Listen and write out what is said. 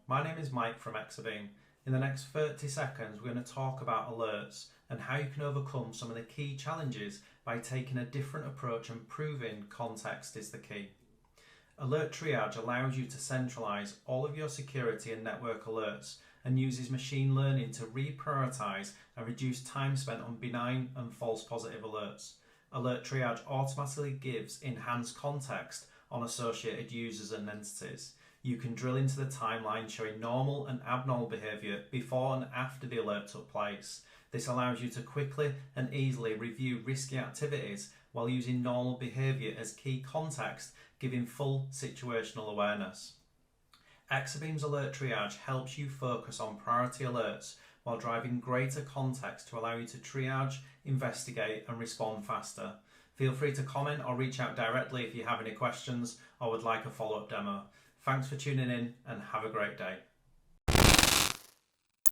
my name is Mike from Exabeam. In the next 30 seconds we're going to talk about alerts and how you can overcome some of the key challenges by taking a different approach and proving context is the key. Alert Triage allows you to centralise all of your security and network alerts and uses machine learning to reprioritise and reduce time spent on benign and false positive alerts. Alert Triage automatically gives enhanced context on associated users and entities. You can drill into the timeline showing normal and abnormal behaviour before and after the alert took place. This allows you to quickly and easily review risky activities while using normal behaviour as key context, giving full situational awareness. Exabeam's Alert Triage helps you focus on priority alerts while driving greater context to allow you to triage, investigate and respond faster. Feel free to comment or reach out directly if you have any questions or would like a follow-up demo. Thanks for tuning in and have a great day.